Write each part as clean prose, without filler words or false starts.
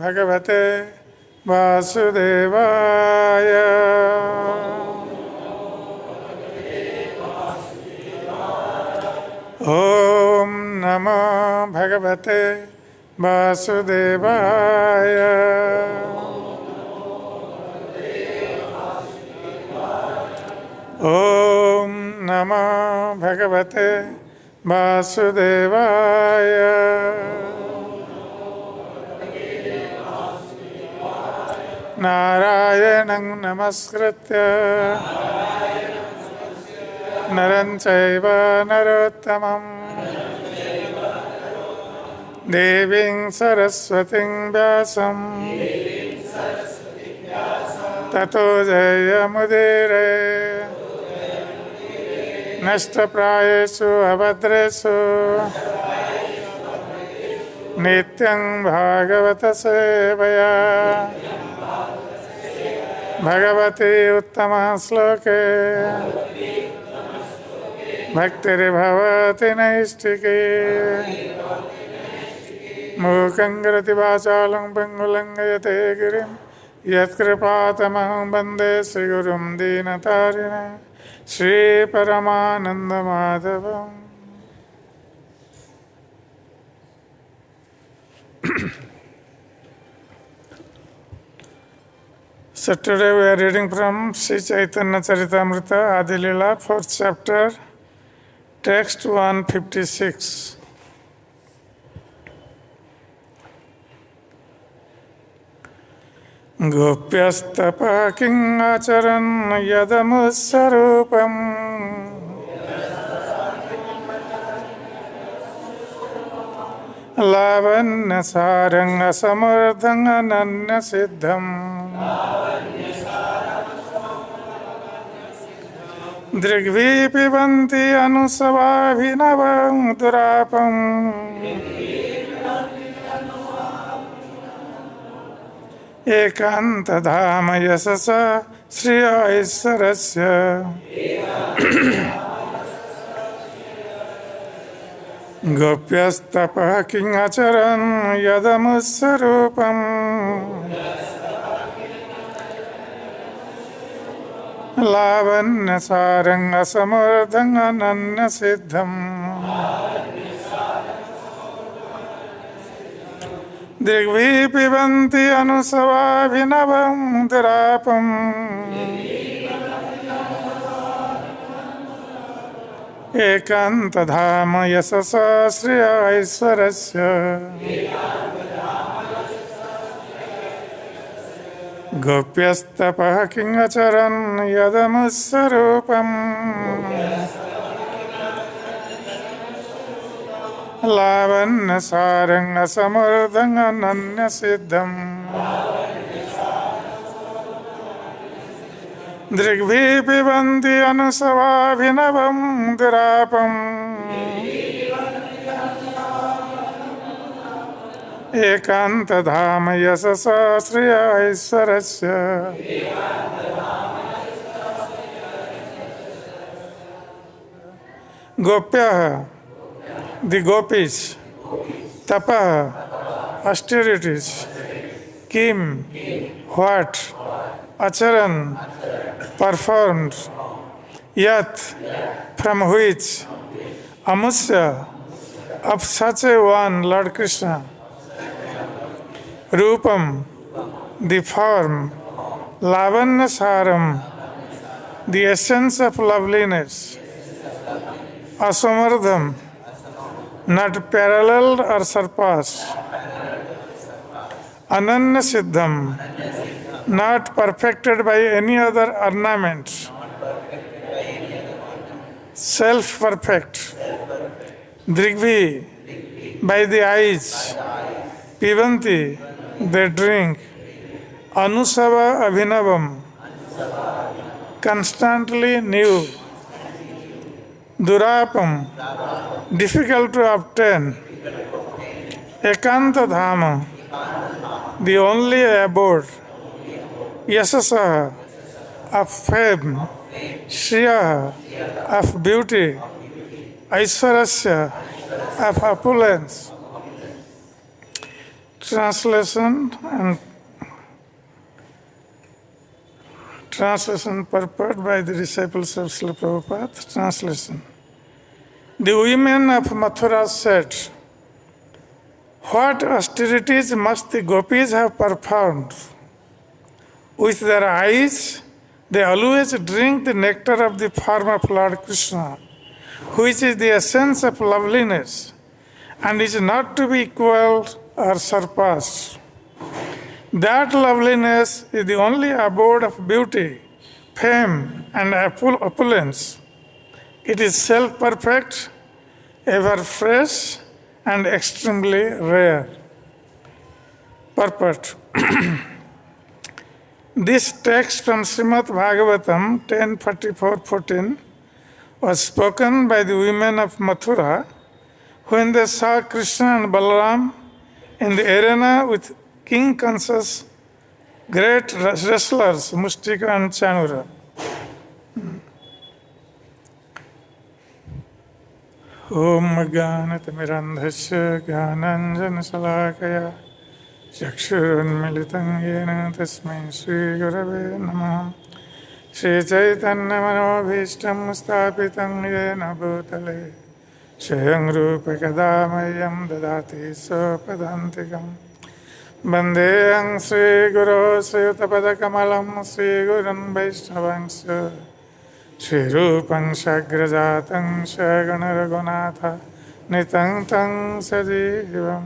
Bhagavate Vasudevaya. Om Namo Bhagavate Vasudevaya. Om Namo Bhagavate Vasudevaya. Narayanam namaskritya Naran chaiva narottamam Deving saraswating vyasam Tato jayamudire Nashtaprayeshu abhadreshu Nityam bhagavata sevaya Bhagavati uttama sloke Bhaktiri bhavati naistike Mukangarati vachalam pangulangayate girim Yat kripatamaham bande Sri Gurum Dinatarina Sri Paramananda Madhavam. So today we are reading from Sri Chaitanya Charitamrita, Adi Lila, 4th chapter, text 156. Gopyastapa king acharan yadamusarupam lavanya saranga samardhanga ananya siddham drigvi pibanti anusavabhinavam durapam ekanta dhama yasasa sriya isarasya gopyastapa king acharan yadamusarupam lavanya saranga samardhanga ananya siddham Digvi pibanti anusavabhinavam durapam ekanta dhama yasasa sriya isvarasya gopyastapa king acharan yadamusarupam lavanya saranga samardhanga ananya siddham drigvi pibanti anusavabhinavam durapam ekanta dhama yasasa sriya isvarasya gopyaha, the gopis, tapa, austerities, kim, what, acharan, performed, yat, from which, amusya, of such a one, Lord Krishna, rupam, the form, lavanya saram, the essence of loveliness, asamardham, not paralleled or surpassed, ananya siddham, not perfected by any other ornament, self-perfect, drigvi, by the eyes, pibanti, they drink, anusava abhinavam, constantly new, durapam, difficult to obtain, ekanta dhama, the only abode, yasasa, of fame, shriya, of beauty, aishwarasya, of opulence, Translation and translation purport by the disciples of Srila Prabhupada. Translation. The women of Mathura said, "What austerities must the gopis have performed? With their eyes, they always drink the nectar of the form of Lord Krishna, which is the essence of loveliness, and is not to be equaled or surpassed. That loveliness is the only abode of beauty, fame, and opulence. It is self-perfect, ever fresh, and extremely rare." Purport. This text from Srimad Bhagavatam 10.44.14 was spoken by the women of Mathura when they saw Krishna and Balaram in the arena with King Kansa's great wrestlers, Mustika and Chanura. Om Gyanatimirandhasya Gyananjanasalakaya Chakshurunmilitam Yena Tasmai Shri Gurave Namah Shri Chaitanya Manobhishtam Stapitam Yena Bhutale Shayang Rupa Kadamayam Dadati Sopadantikam Bandeyang Sri Guru Suyatapada Kamalam Sri Gurun Vaishnavangsya Shri Rupang Shagrajatang Shagana Raghunatha Nitang Tang Sajivam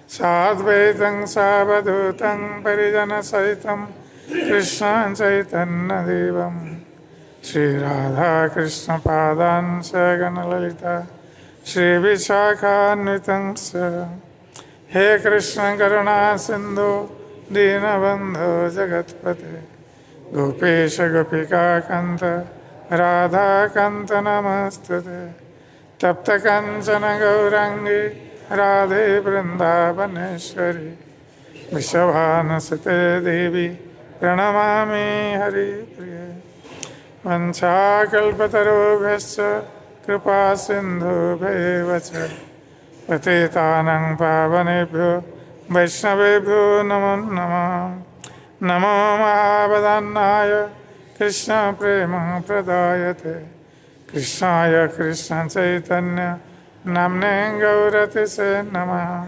Sadvaitang Sabadutang Parijana Saitam Krishna Chaitanya Devam Shri Radha Krishna Padan Shagana Lalita Shri Vishakha Nitang Sa He Krishna Karuna Sindhu Dinabandhu Jagatpate Gopesha Gopika Kanta Radha Kanta Namastute Tapta Kanchana Gaurangi Radhe Vrindavaneshwari Vishabhanasate Devi Pranamami Hari Priye Vanchakalpatarubhyascha Kripa Sindhu Bhevacha Patitanang Pavanebhyo Vaishnavebhyo Namo Namah Namo Mahabhadanaya Krishna Prema Pradayate Krishnaya Krishna Chaitanya Namne Gaurati Se Namah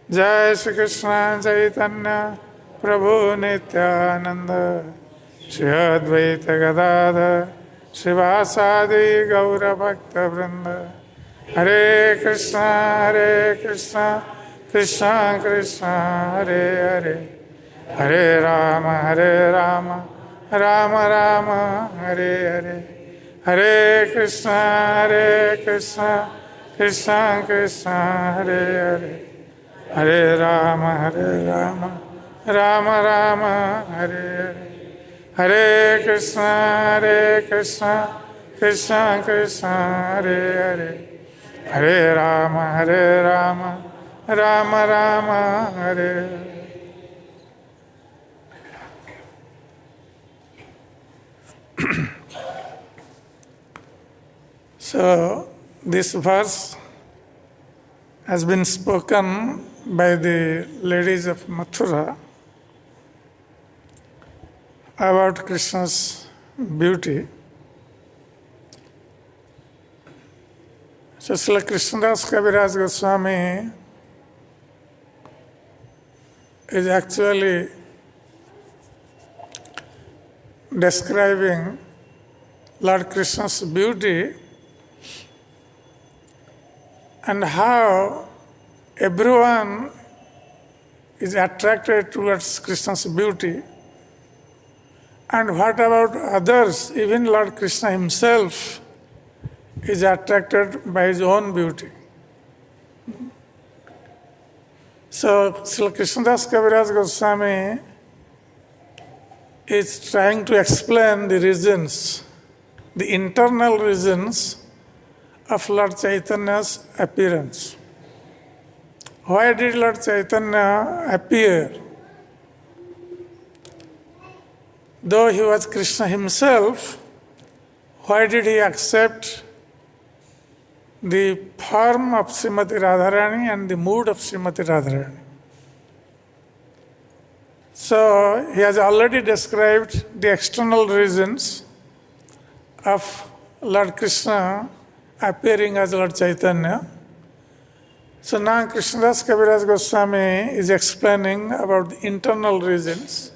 Jai Shri Krishna Chaitanya Prabhu Nityananda Shri Advaita Gadadhar Srivasadi Gaura Bhakta Vrinda Hare Krishna Krishna Krishna Hare Hare Hare Rama Rama Rama Hare Hare Hare Krishna Krishna Krishna Hare Hare Hare Rama Rama Rama Hare Hare Hare Krishna Krishna Krishna Hare Hare Hare Rama Rama Rama Hare Hare. So, this verse has been spoken by the ladies of Mathura about Krishna's beauty. So, Srila Krishnadas Kaviraj Goswami is actually describing Lord Krishna's beauty and how everyone is attracted towards Krishna's beauty, and what about others, even Lord Krishna himself is attracted by his own beauty. So, Srila Krishnadas Kaviraj Goswami is trying to explain the reasons, the internal reasons of Lord Chaitanya's appearance. Why did Lord Chaitanya appear? Though he was Krishna himself, why did he accept the form of Srimati Radharani and the mood of Srimati Radharani? So he has already described the external reasons of Lord Krishna appearing as Lord Chaitanya. So now Krishnadas Kaviraj Goswami is explaining about the internal reasons.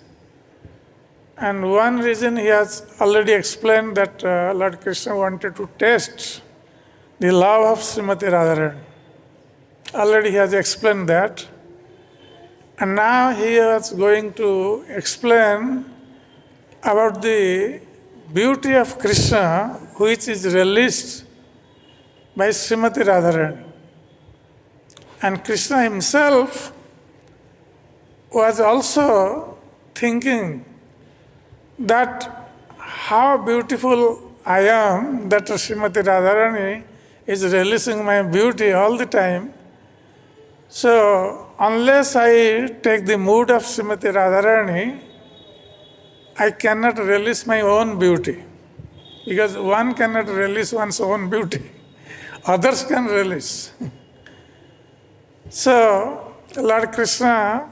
And one reason he has already explained, that Lord Krishna wanted to test the love of Srimati Radharani. Already he has explained that. And now he is going to explain about the beauty of Krishna, which is released by Srimati Radharani. And Krishna himself was also thinking that how beautiful I am, that Srimati Radharani is releasing my beauty all the time. So unless I take the mood of Srimati Radharani, I cannot release my own beauty. Because one cannot release one's own beauty. Others can release. So Lord Krishna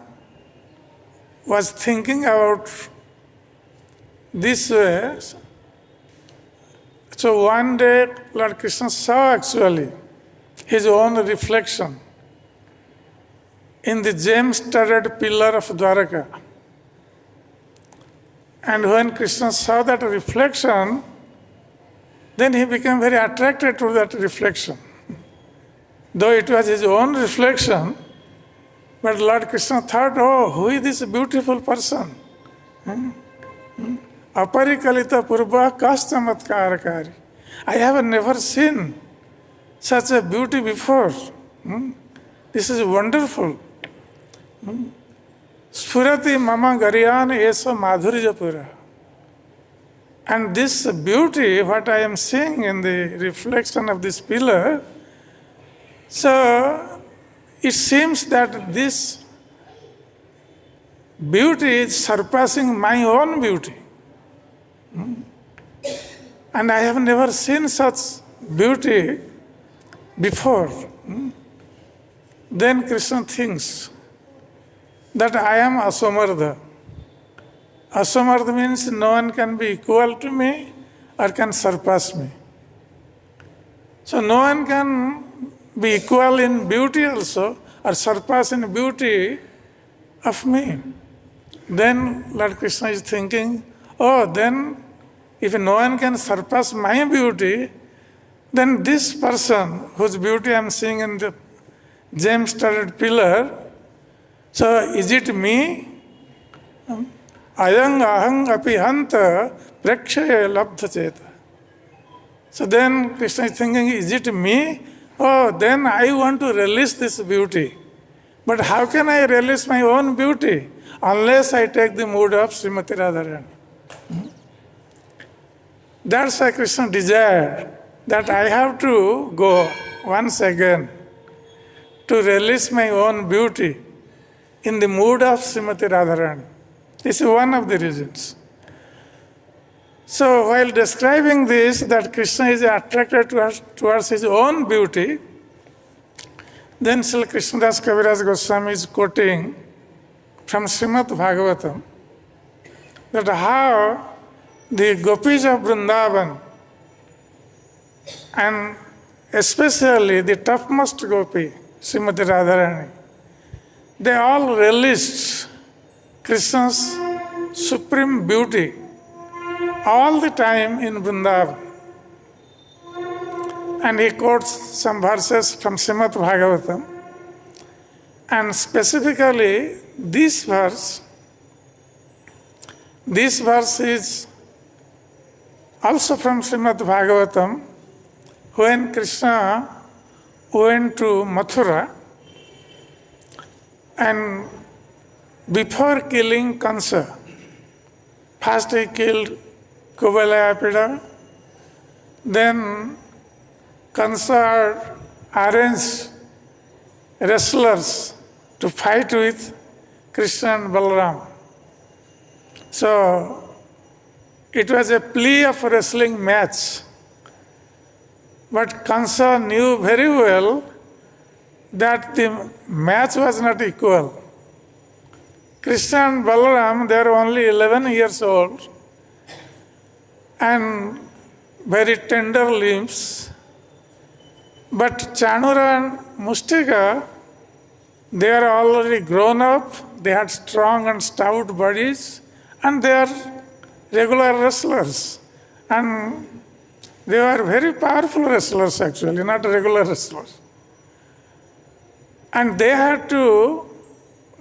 was thinking about this way. So one day Lord Krishna saw actually his own reflection in the gem-studded pillar of Dwaraka. And when Krishna saw that reflection, then he became very attracted to that reflection. Though it was his own reflection, but Lord Krishna thought, oh, who is this beautiful person? Aparikalita purva kastamatkari. I have never seen such a beauty before. This is wonderful. Spurati mama garyan esa madhurya pura. And this beauty, what I am seeing in the reflection of this pillar, so it seems that this beauty is surpassing my own beauty. And I have never seen such beauty before. Then Krishna thinks that I am Asamardha. Asamardha means no one can be equal to me or can surpass me. So no one can be equal in beauty also or surpass in beauty of me. Then Lord Krishna is thinking, oh, then if no one can surpass my beauty, then this person whose beauty I am seeing in the gem-studded pillar, so is it me? Ayang ahang api hanta prekshaya labdha cheta. So then Krishna is thinking, is it me? Oh, then I want to release this beauty. But how can I release my own beauty unless I take the mood of Srimati Radharani? That's why Krishna desired that I have to go once again to release my own beauty in the mood of Srimati Radharani. This is one of the reasons. So while describing this, that Krishna is attracted towards his own beauty, then Srila Krishnadas Kaviraj Goswami is quoting from Srimad Bhagavatam that how the gopis of Vrindavan, and especially the topmost gopi, Srimati Radharani, they all relished Krishna's supreme beauty all the time in Vrindavan. And he quotes some verses from Srimad Bhagavatam. And specifically, this verse is also from Srimad Bhagavatam, when Krishna went to Mathura, and before killing Kansa, first he killed Kubalayapida, then Kansa arranged wrestlers to fight with Krishna and Balaram. So it was a plea of wrestling match. But Kansa knew very well that the match was not equal. Krishna and Balaram, they are only 11 years old and very tender limbs. But Chanura and Mustika, they are already grown up, they had strong and stout bodies, and they are regular wrestlers. And they were very powerful wrestlers actually, not regular wrestlers. And they had to,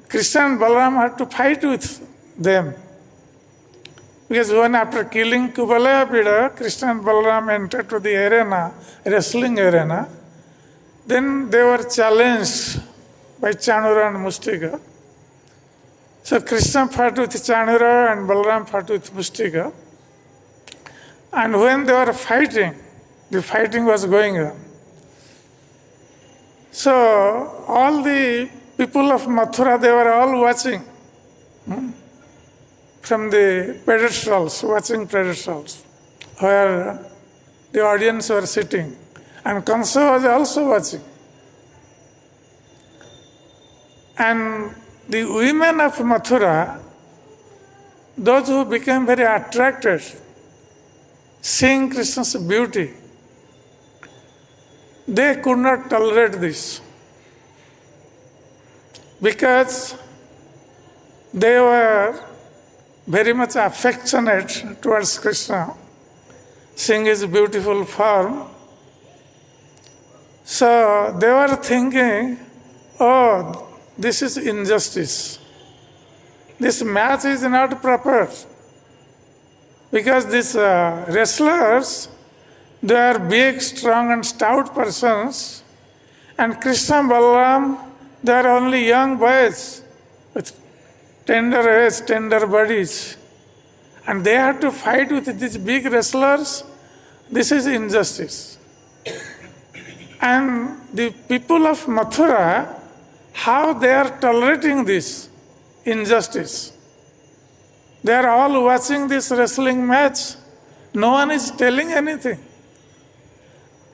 Krishna and Balaram had to fight with them. Because when after killing Kubalaya, Krishna and Balaram entered to the arena, wrestling arena, then they were challenged by Chanura and Mustika. So Krishna fought with Chanura and Balaram fought with Mustika. And when they were fighting, the fighting was going on. So all the people of Mathura, they were all watching from the pedestals, watching pedestals, where the audience were sitting. And Kansa was also watching. And the women of Mathura, those who became very attracted, seeing Krishna's beauty, they could not tolerate this because they were very much affectionate towards Krishna, seeing his beautiful form. So they were thinking, oh, this is injustice. This match is not proper. Because these wrestlers, they are big, strong and stout persons. And Krishna and Balaram, they are only young boys with tender heads, tender bodies. And they have to fight with these big wrestlers. This is injustice. And the people of Mathura, how they are tolerating this injustice. They are all watching this wrestling match. No one is telling anything.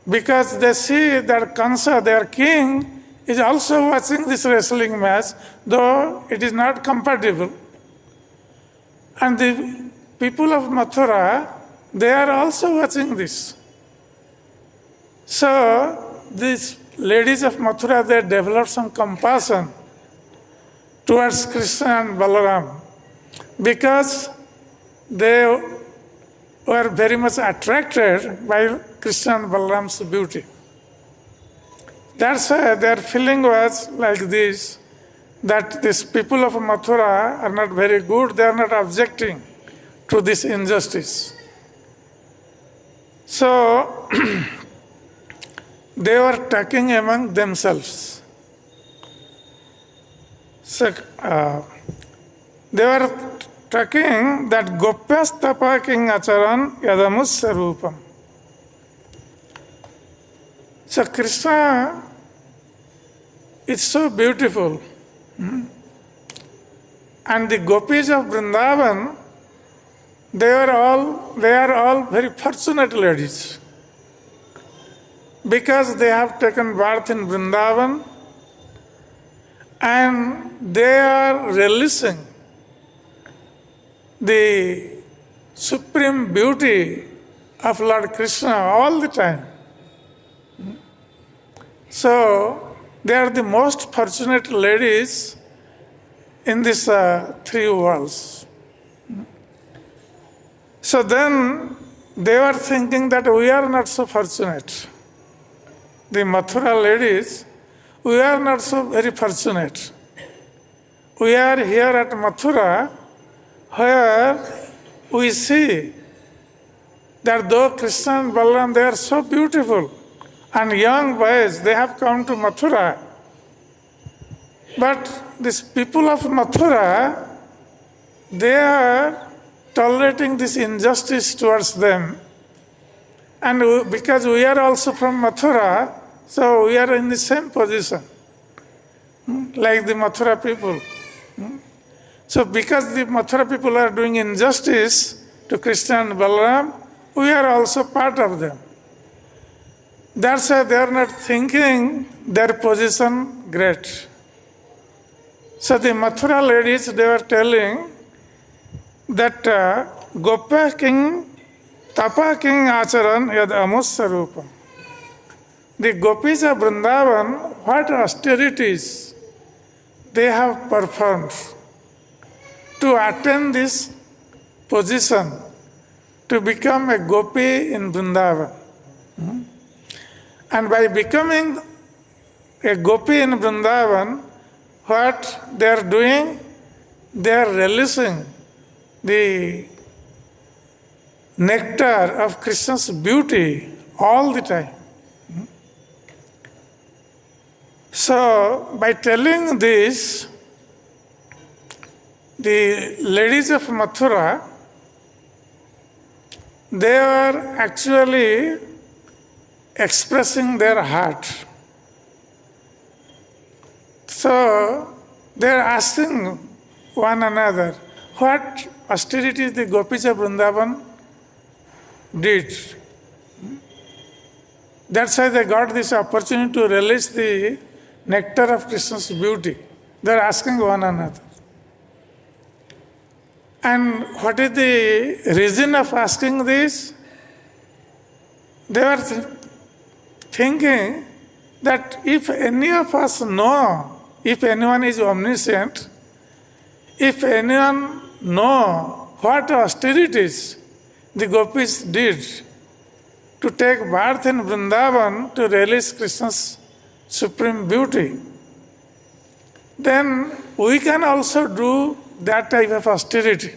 Because they see that Kansa, their king, is also watching this wrestling match, though it is not compatible. And the people of Mathura, they are also watching this. So these ladies of Mathura, they developed some compassion towards Krishna and Balaram because they were very much attracted by Krishna and Balaram's beauty. That's why their feeling was like this, that these people of Mathura are not very good, they are not objecting to this injustice. So they were talking among themselves. So they were talking that Gopyastapa king acharan yadamus sarupam. So Krishna is so beautiful. And the gopis of Vrindavan, they are all very fortunate ladies. Because they have taken birth in Vrindavan and they are relishing the supreme beauty of Lord Krishna all the time. So they are the most fortunate ladies in these three worlds. So then they were thinking that we are not so fortunate. The Mathura ladies, we are not so very fortunate. We are here at Mathura where we see that though Krishna and Balaram, they are so beautiful and young boys, they have come to Mathura. But these people of Mathura, they are tolerating this injustice towards them. And because we are also from Mathura, so we are in the same position, like the Mathura people. So because the Mathura people are doing injustice to Krishna and Balaram, we are also part of them. That's why they are not thinking their position great. So the Mathura ladies, they were telling that Gopa king, Tapa king acharan yad amusya rupam. The gopis of Vrindavan, what austerities they have performed to attain this position, to become a gopi in Vrindavan. And by becoming a gopi in Vrindavan, what they are doing? They are relishing the nectar of Krishna's beauty all the time. So, by telling this, the ladies of Mathura, they are actually expressing their heart. So, they are asking one another, what austerities the gopis of Vrindavan did. That's why they got this opportunity to relish the nectar of Krishna's beauty. They are asking one another. And what is the reason of asking this? They were thinking that if any of us know, if anyone is omniscient, if anyone know what austerities the gopis did to take birth in Vrindavan to relish Krishna's supreme beauty, then we can also do that type of austerity.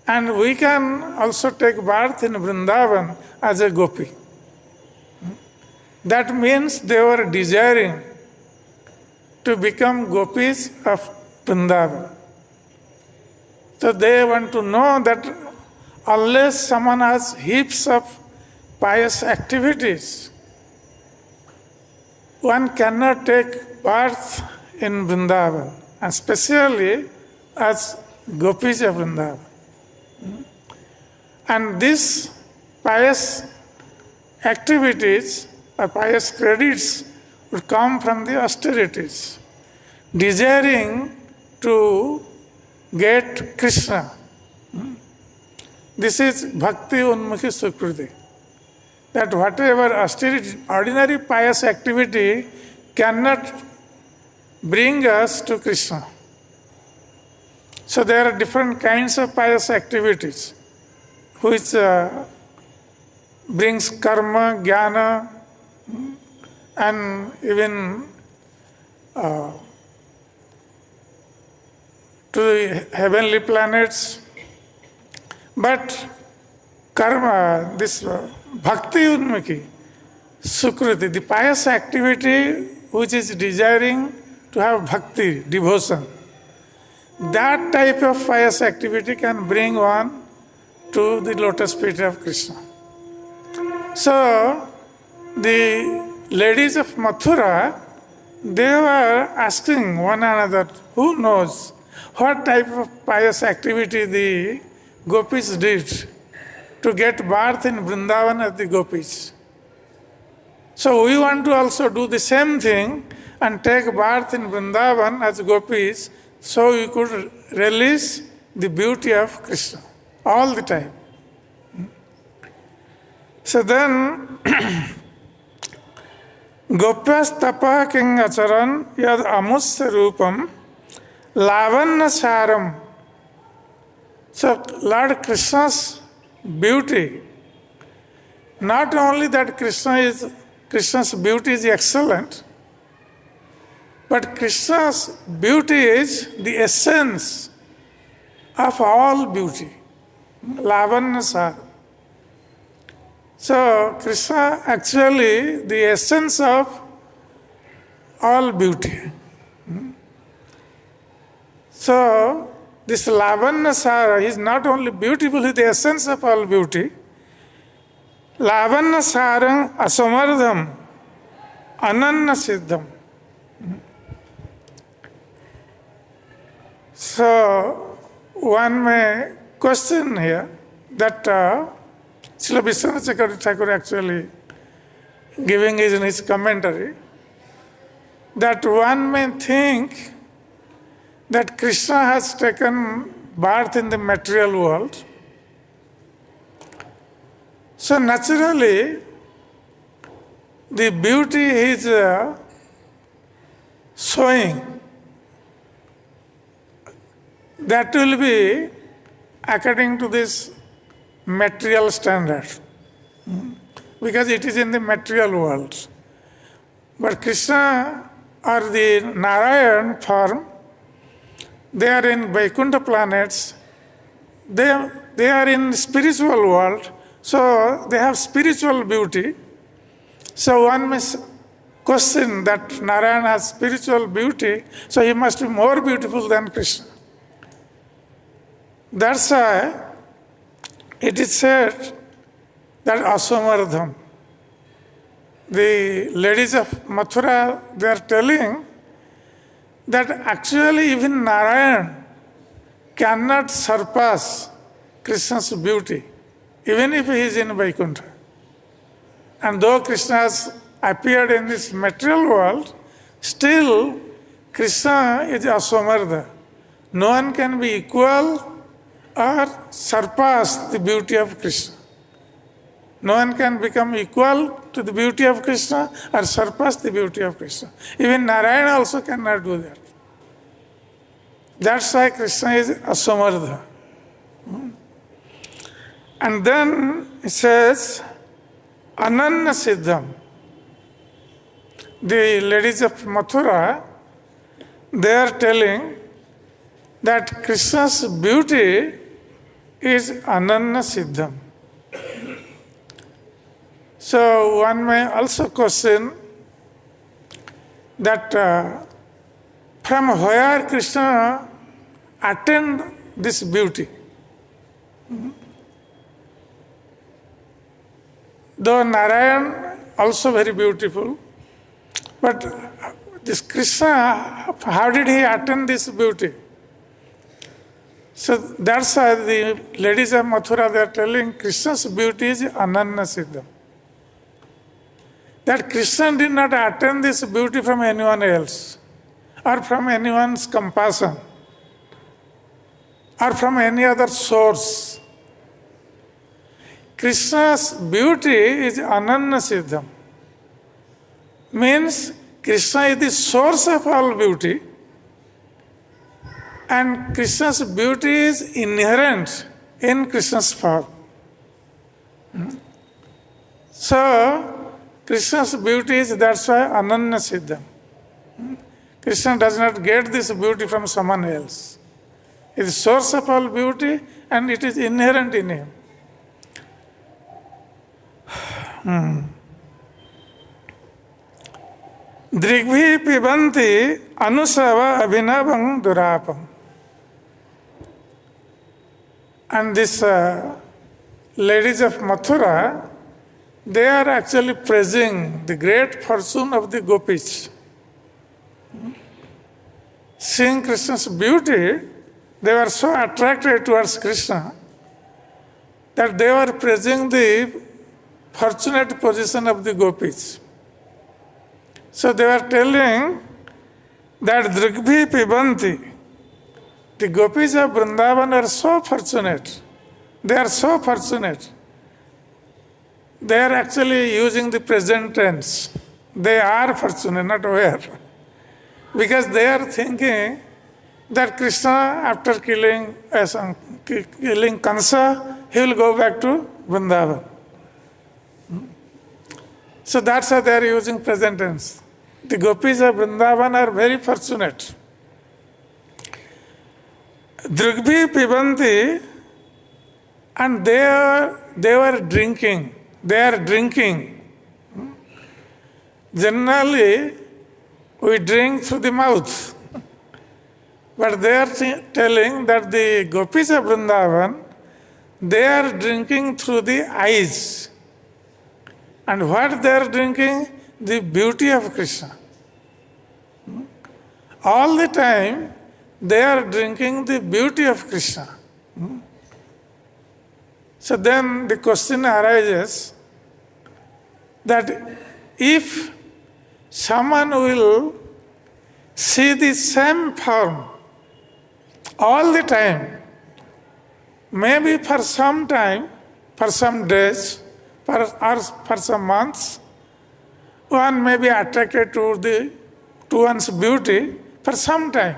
And we can also take birth in Vrindavan as a gopi. That means they were desiring to become gopis of Vrindavan. So they want to know that unless someone has heaps of pious activities, one cannot take birth in Vrindavan, and especially as gopis of Vrindavan. And these pious activities or pious credits would come from the austerities, desiring to get Krishna. This is Bhakti Unmukhi Sukriti. That whatever austerity, ordinary pious activity cannot bring us to Krishna. So there are different kinds of pious activities which brings karma, jnana, and even to the heavenly planets. But karma, this bhakti unmukhi, sukriti, the pious activity which is desiring to have bhakti, devotion, that type of pious activity can bring one to the lotus feet of Krishna. So, the ladies of Mathura, they were asking one another, who knows what type of pious activity the gopis did to get birth in Vrindavan as the gopis. So we want to also do the same thing and take birth in Vrindavan as gopis, so we could relish the beauty of Krishna all the time. So then, Gopyas tapa king acharan yad amusya rupam lavanya saram. So Lord Krishna's beauty, not only that Krishna's beauty is excellent, but Krishna's beauty is the essence of all beauty. Lavanya saram. So Krishna actually the essence of all beauty. So this Lavanya Sara is not only beautiful, he is the essence of all beauty. Lavanya Sarang Asamardham Ananya Siddham. So one may question here that Srila Vishwanath Thakur actually giving in his commentary, that one may think that Krishna has taken birth in the material world. So naturally, the beauty he is showing, that will be according to this material standard, because it is in the material world. But Krishna or the Narayan form, they are in Vaikuntha planets, they are in spiritual world, so they have spiritual beauty. So one may question that Narayan has spiritual beauty, so he must be more beautiful than Krishna. That's why it is said that Asomardham, the ladies of Mathura, they are telling that actually even Narayan cannot surpass Krishna's beauty, even if he is in Vaikuntha. And though Krishna has appeared in this material world, still Krishna is Asomardha. No one can be equal or surpass the beauty of Krishna. No one can become equal to the beauty of Krishna or surpass the beauty of Krishna. Even Narayana also cannot do that. That's why Krishna is Asomardha. And then it says, Ananya Siddham. The ladies of Mathura, they are telling that Krishna's beauty is Ananya Siddham. So one may also question that from where Krishna attained this beauty. Though Narayan also very beautiful, but this Krishna, how did he attain this beauty? So that's why the ladies of Mathura, they are telling Krishna's beauty is Ananya Siddham. That Krishna did not attain this beauty from anyone else, or from anyone's compassion, or from any other source. Krishna's beauty is Ananya Siddham. Means Krishna is the source of all beauty, and Krishna's beauty is inherent in Krishna's form. So, Krishna's beauty is, that's why Ananya Siddham. Krishna does not get this beauty from someone else. It is source of all beauty and it is inherent in him. Drigvi pibanti anusava abhinavang durapam. And these ladies of Mathura, they are actually praising the great fortune of the gopis. Seeing Krishna's beauty, they were so attracted towards Krishna that they were praising the fortunate position of the gopis. So they were telling that Drigvi pibanti, the gopis of Vrindavan are so fortunate. They are so fortunate. They are actually using the present tense. They are fortunate, not aware. Because they are thinking that Krishna, after killing Kansa, he will go back to Vrindavan. So that's why they are using present tense. The gopis of Vrindavan are very fortunate. Drigvi pibanti, and they were drinking. They are drinking. Generally, we drink through the mouth. But they are telling that the gopis of Vrindavan, they are drinking through the eyes. And what they are drinking? The beauty of Krishna. All the time, they are drinking the beauty of Krishna. So then the question arises that if someone will see the same form all the time. Maybe for some time, for some days, or for some months, one may be attracted to one's beauty for some time,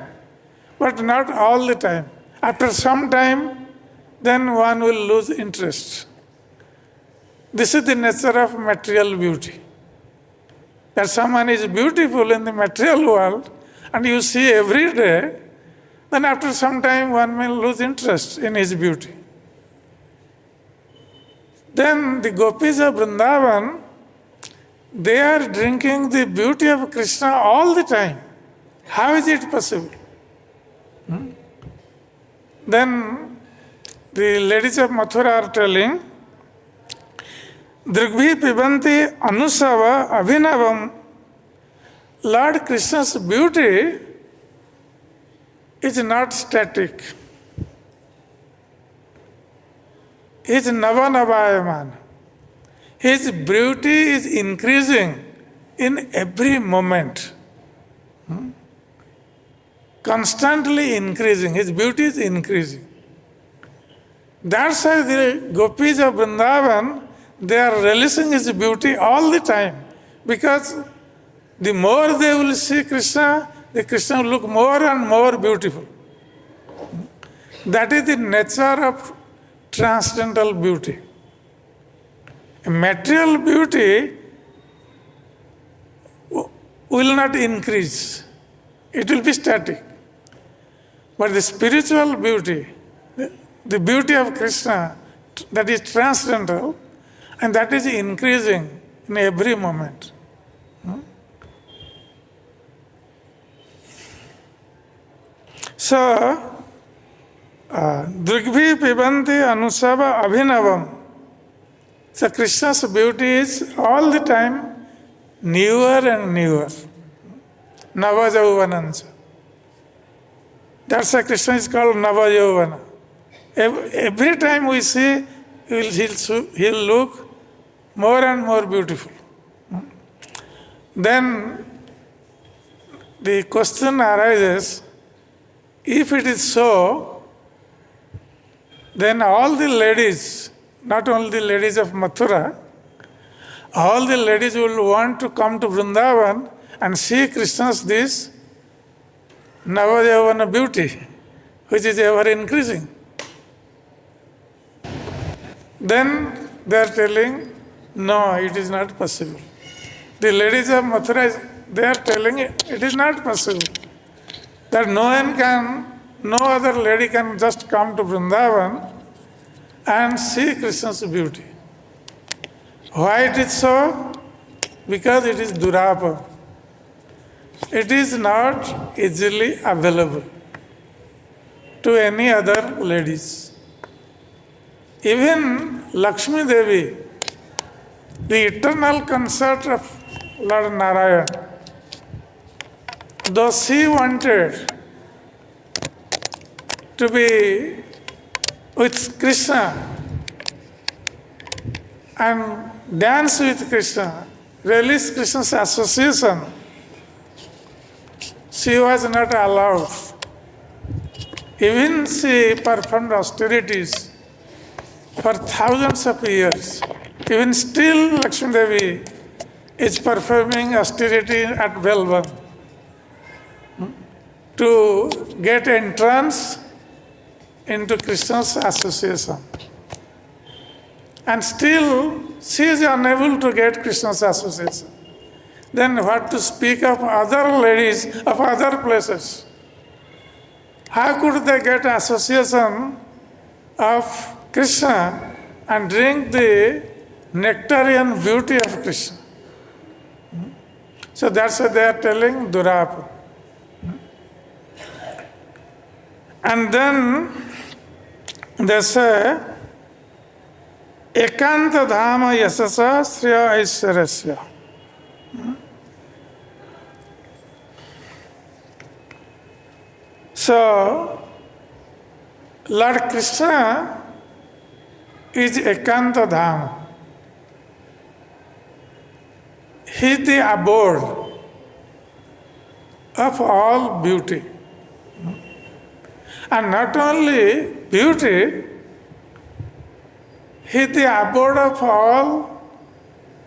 but not all the time. After some time, then one will lose interest. This is the nature of material beauty. That someone is beautiful in the material world and you see every day, then after some time one may lose interest in his beauty. Then the gopis of Vrindavan, they are drinking the beauty of Krishna all the time. How is it possible? Then the ladies of Mathura are telling, Drigvi pibanti anusava abhinavam. Lord Krishna's beauty is not static. He is navanavayaman. His beauty is increasing in every moment. Constantly increasing. His beauty is increasing. That's why the gopis of Vrindavan, they are relishing his beauty all the time. Because the more they will see Krishna, the Krishna will look more and more beautiful. That is the nature of transcendental beauty. Material beauty will not increase. It will be static. But the spiritual beauty, the beauty of Krishna, that is transcendental, and that is increasing in every moment. So, Drigvi pibanti anusava abhinavam. So Krishna's beauty is all the time newer and newer. Navajauvanancha. That's why Krishna is called Navajauvana. Every time we see, he'll look more and more beautiful. Then the question arises, if it is so, then all the ladies, not only the ladies of Mathura, all the ladies will want to come to Vrindavan and see Krishna's this Navajavana beauty, which is ever increasing. Then they are telling, no, it is not possible. The ladies of Mathura, they are telling it is not possible. That no other lady can just come to Vrindavan and see Krishna's beauty. Why it is so? Because it is durapa. It is not easily available to any other ladies. Even Lakshmi Devi, the eternal consort of Lord Narayan, though she wanted to be with Krishna and dance with Krishna, relish Krishna's association, she was not allowed. Even she performed austerities for thousands of years. Even still Lakshmi Devi is performing austerity at Velvan to get entrance into Krishna's association. And still she is unable to get Krishna's association. Then what to speak of other ladies of other places? How could they get association of Krishna and drink the nectarian beauty of Krishna? So that's what they are telling Durapa. And then they say, Ekanta dhama yasasa sriya aishwarasya. So, Lord Krishna is Ekanta dhama. He is the abode of all beauty. And not only beauty, he is the abode of all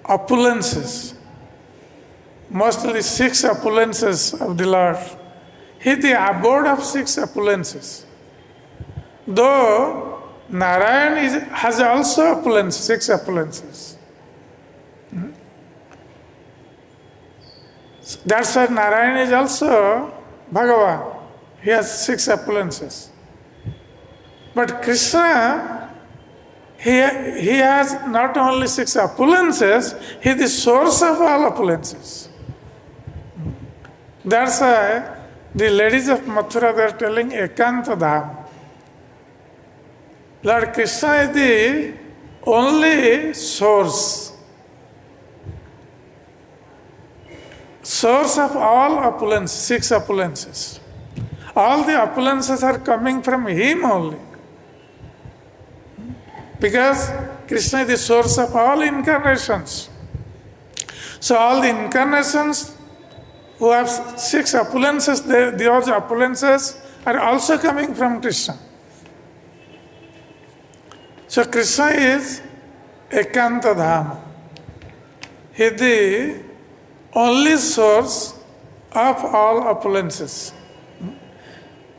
opulences. Mostly 6 opulences of the Lord. He is the abode of 6 opulences. Though Narayan has also opulence, 6 opulences. That's why Narayan is also Bhagavan. He has 6 opulences. But Krishna, he has not only 6 opulences, he is the source of all opulences. That's why the ladies of Mathura, they are telling Ekanta Dham. Lord Krishna is the only source. Source of all opulences, 6 opulences. All the opulences are coming from him only. Because Krishna is the source of all incarnations. So all the incarnations who have 6 opulences, those opulences are also coming from Krishna. So Krishna is Ekanta Dhama. He is the only source of all opulences.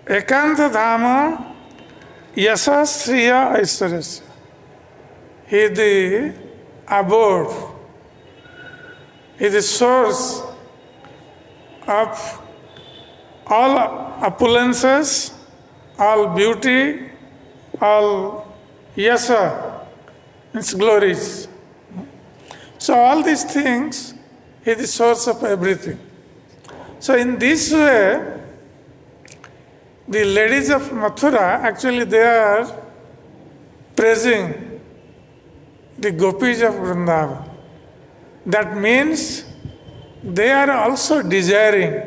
Ekanta Dhama Yasa Sriya Aishwaryasya. He is the abode. He is the source of all opulences, all beauty, all yasa, its glories. So all these things, he is the source of everything. So in this way, the ladies of Mathura, actually they are praising the gopis of Vrindavan. That means they are also desiring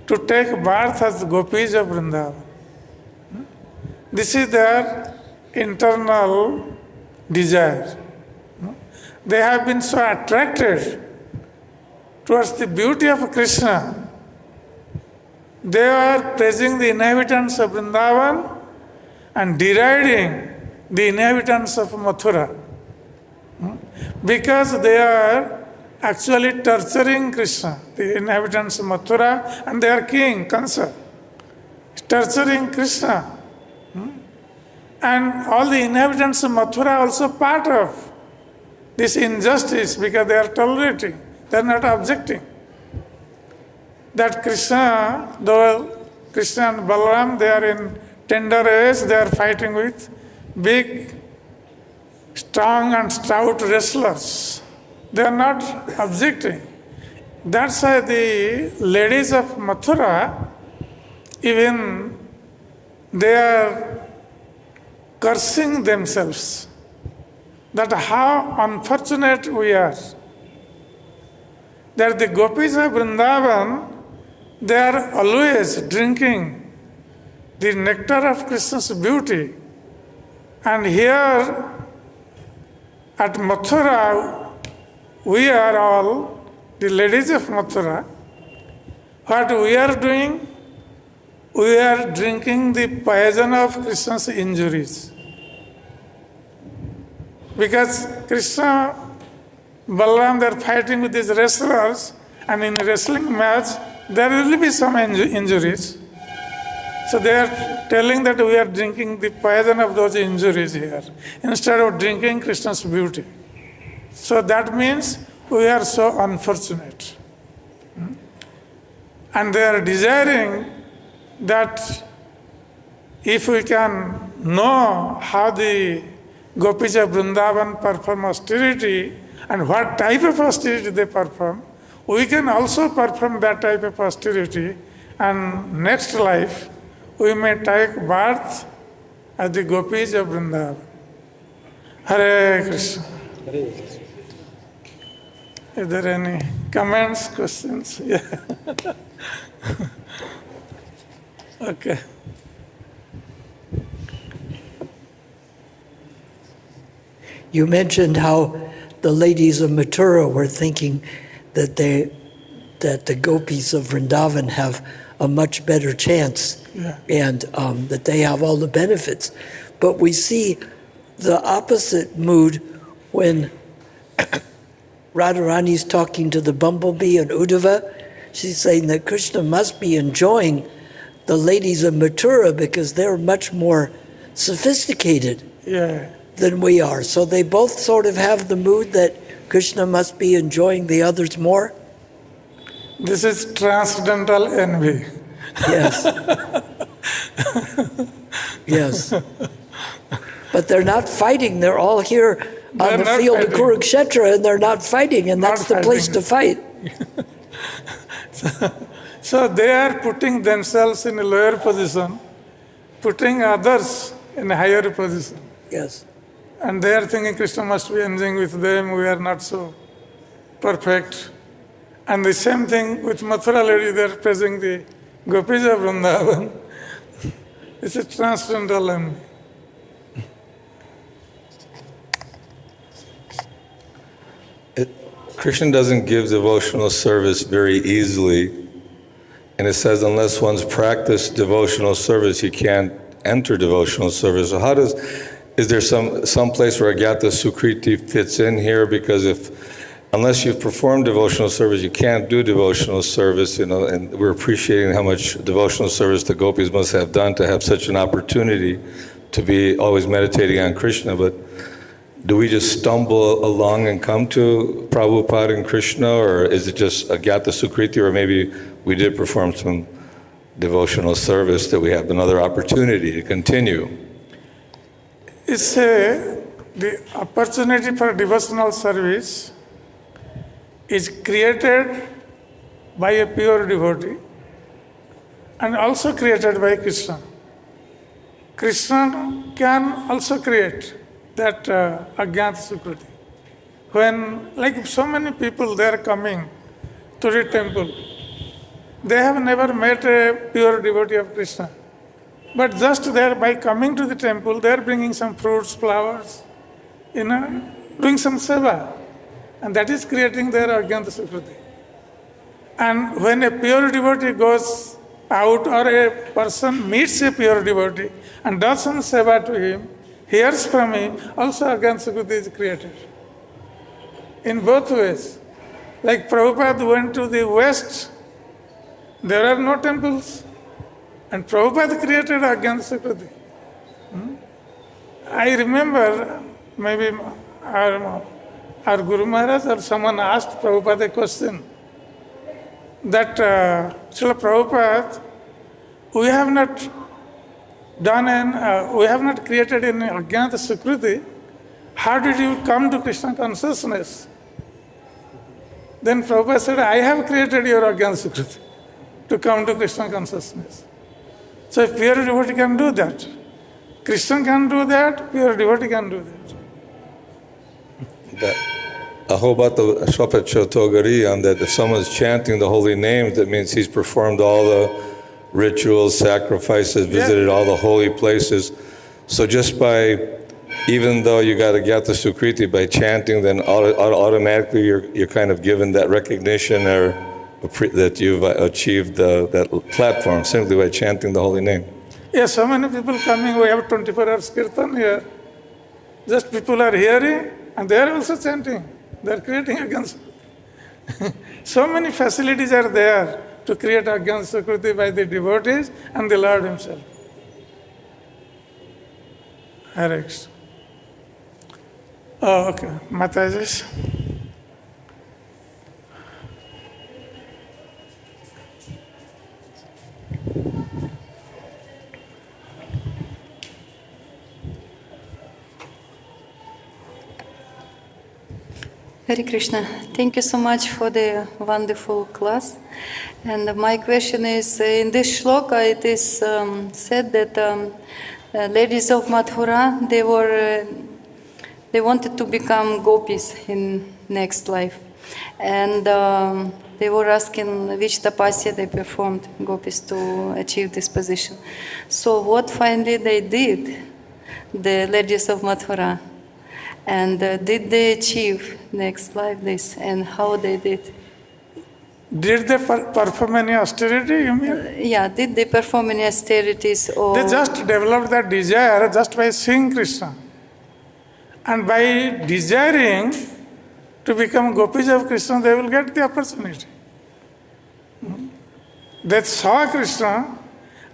to take birth as the gopis of Vrindavan. This is their internal desire. They have been so attracted towards the beauty of Krishna. They are praising the inhabitants of Vrindavan and deriding the inhabitants of Mathura. Because they are actually torturing Krishna, the inhabitants of Mathura and their king, Kansa, torturing Krishna. And all the inhabitants of Mathura are also part of this injustice because they are tolerating, they are not objecting. That Krishna, though Krishna and Balaram, they are in tender age, they are fighting with big, strong and stout wrestlers. They are not objecting. That's why the ladies of Mathura, even they are cursing themselves that how unfortunate we are. That the gopis of Vrindavan, they are always drinking the nectar of Krishna's beauty. And here at Mathura, we are all the ladies of Mathura. What we are doing? We are drinking the poison of Krishna's injuries. Because Krishna, Balaram, they are fighting with these wrestlers, and in a wrestling match, there will be some injuries. So they are telling that we are drinking the poison of those injuries here, instead of drinking Krishna's beauty. So that means we are so unfortunate. And they are desiring that if we can know how the gopis of Vrindavan perform austerity and what type of austerity they perform, we can also perform that type of austerity, and next life we may take birth as the gopis of Vrindavan. Hare Krishna. Hare Krishna. Is there any comments, questions? Yeah. Okay. You mentioned how the ladies of Mathura were thinking that the gopis of Vrindavan have a much better chance and that they have all the benefits. But we see the opposite mood when Radharani is talking to the bumblebee in Uddhava. She's saying that Krishna must be enjoying the ladies of Mathura because they're much more sophisticated than we are. So they both sort of have the mood that Krishna must be enjoying the others more. This is transcendental envy. Yes. Yes. But they're not fighting. They're all here on the field of Kurukshetra, and they're not fighting, and that's the place to fight. So they are putting themselves in a lower position, putting others in a higher position. Yes. And they are thinking Krishna must be enjoying with them, we are not so perfect. And the same thing with Mathura lady, they are praising the gopis of Vrindavan. It's a transcendental envy. Krishna doesn't give devotional service very easily. And it says unless one's practiced devotional service, you can't enter devotional service. So is there some place where Agyata Sukriti fits in here? Because unless you've performed devotional service, you can't do devotional service, and we're appreciating how much devotional service the gopis must have done to have such an opportunity to be always meditating on Krishna. But do we just stumble along and come to Prabhupada and Krishna, or is it just Agyata Sukriti, or maybe we did perform some devotional service that we have another opportunity to continue? It's the opportunity for devotional service is created by a pure devotee and also created by Krishna. Krishna can also create that Agyata Sukriti. When, like so many people, they are coming to the temple, they have never met a pure devotee of Krishna. But just there, by coming to the temple, they are bringing some fruits, flowers, doing some seva. And that is creating their Agyata Sukriti. And when a pure devotee goes out, or a person meets a pure devotee and does some seva to him, hears from him, also Agyata Sukriti is created. In both ways. Like Prabhupada went to the West, there are no temples. And Prabhupada created Agyata Sukriti. I remember maybe our Guru Maharaj or someone asked Prabhupada a question that, Srila Prabhupada, we have not created any Agyata Sukriti. How did you come to Krishna consciousness? Then Prabhupada said, I have created your Agyata Sukriti to come to Krishna consciousness. So if pure devotee can do that, Krishna can do that, pure devotee can do that. Ahobata Shwapachotogari, that if someone's chanting the holy names, that means he's performed all the rituals, sacrifices, visited all the holy places. So just by, even though you got Agyata Sukriti, by chanting, then automatically you're kind of given that recognition or that you've achieved that platform simply by chanting the holy name. Yes, so many people coming, we have 24 hours kirtan here. Just people are hearing and they are also chanting. They are creating Agyata Sukriti. So many facilities are there to create Agyata Sukriti by the devotees and the Lord himself. Hare Krishna. Oh, okay. Mataji. Hare Krishna, thank you so much for the wonderful class. And my question is, in this shloka it is said that ladies of Mathura, they wanted to become gopis in next life. And they were asking which tapasya they performed, gopis, to achieve this position. So what finally they did, the ladies of Mathura? And did they achieve next life this, and how they did? Did they perform any austerity, you mean? Yeah, did they perform any austerities or? They just developed that desire just by seeing Krishna. And by desiring to become gopis of Krishna, they will get the opportunity. They saw Krishna,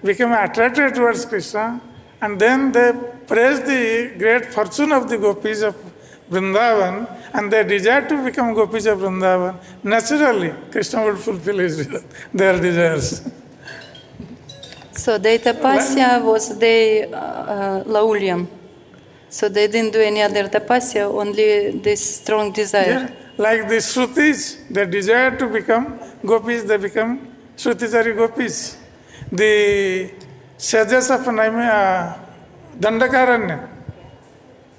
became attracted towards Krishna, and then they praised the great fortune of the gopis of Vrindavan, and they desired to become gopis of Vrindavan. Naturally, Krishna would fulfill their desires. So their tapasya was their laulyam. So they didn't do any other tapasya, only this strong desire. Yeah. Like the Shrutis, they desire to become gopis, they become Shrutisari gopis. The sages of Dandakaranya,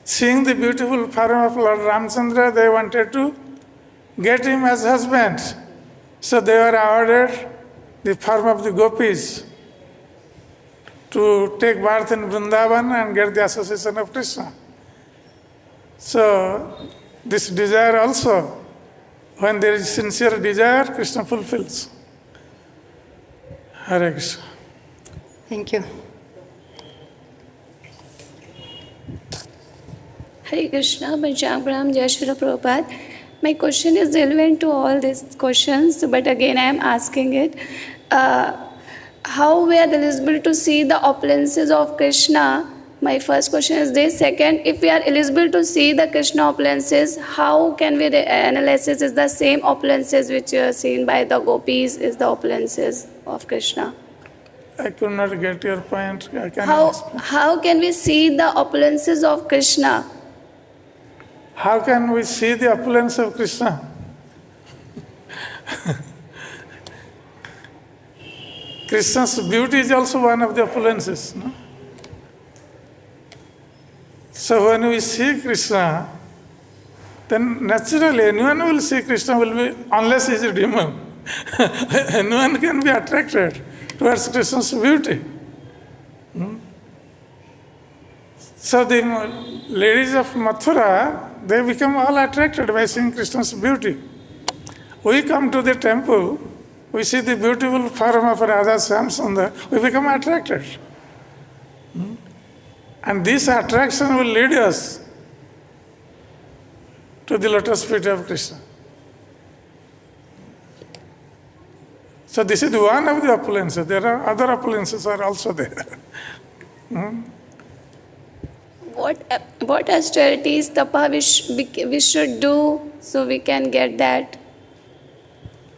seeing the beautiful form of Lord Ramchandra, they wanted to get him as husband. So they were awarded the form of the gopis to take birth in Vrindavan and get the association of Krishna. So this desire also, when there is sincere desire, Krishna fulfills. Hare Krishna. Thank you. Hare Krishna, Pancham Jai Shri Prabhupada. My question is relevant to all these questions, but again I am asking it. How we are eligible to see the opulences of Krishna? My first question is this. Second, if we are eligible to see the Krishna opulences, how can we analyze is the same opulences which are seen by the gopis is the opulences of Krishna? I could not get your point. How can we see the opulences of Krishna? How can we see the opulence of Krishna? Krishna's beauty is also one of the opulences. No? So when we see Krishna, then naturally anyone will see Krishna will be, unless he is a demon. Anyone can be attracted towards Krishna's beauty. So the ladies of Mathura, they become all attracted by seeing Krishna's beauty. We come to the temple, we see the beautiful form of Radha Shyamsundar, we become attracted. And this attraction will lead us to the lotus feet of Krishna. So this is one of the opulences. There are other opulences are also there. What austerities, tapa we should do so we can get that?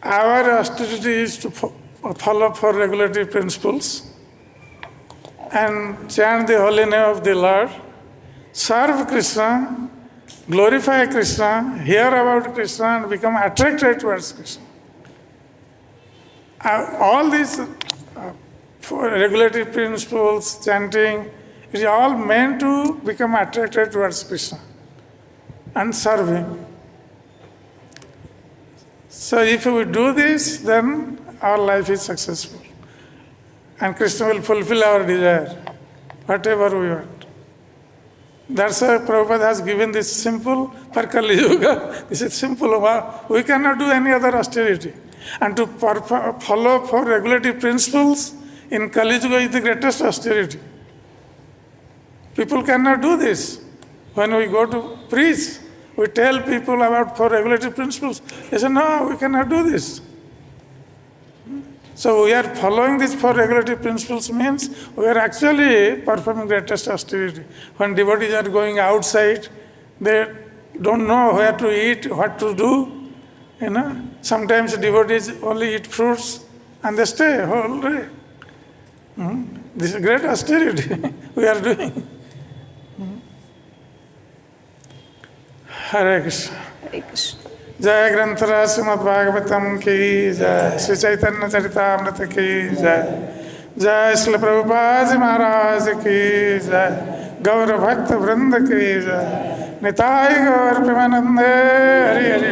Our austerity is to follow 4 regulatory principles and chant the holy name of the Lord, serve Krishna, glorify Krishna, hear about Krishna and become attracted towards Krishna. All these 4 regulatory principles, chanting, it is all meant to become attracted towards Krishna and serve Him. So if we do this, then our life is successful. And Krishna will fulfill our desire, whatever we want. That's why Prabhupada has given this simple, for Kali Yuga, this is simple. We cannot do any other austerity. And to follow 4 regulatory principles in Kali Yuga is the greatest austerity. People cannot do this. When we go to preach, we tell people about 4 regulatory principles. They say, no, we cannot do this. So we are following these 4 regulatory principles means we are actually performing greatest austerity. When devotees are going outside, they don't know where to eat, what to do. Sometimes devotees only eat fruits and they stay whole day. This is great austerity we are doing. Hare Krishna. Hare Krishna. जय ग्रंथराज श्रीमद् भागवतम की जय, श्री चैतन्य चरितामृत की जय, जय श्री प्रभुपाद जी महाराज की जय, गौर भक्त वृंद की जय, निताय गौर प्रेमानंदे Hari Hari.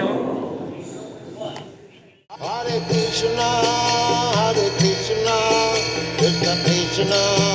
Hare Krishna, Krishna Krishna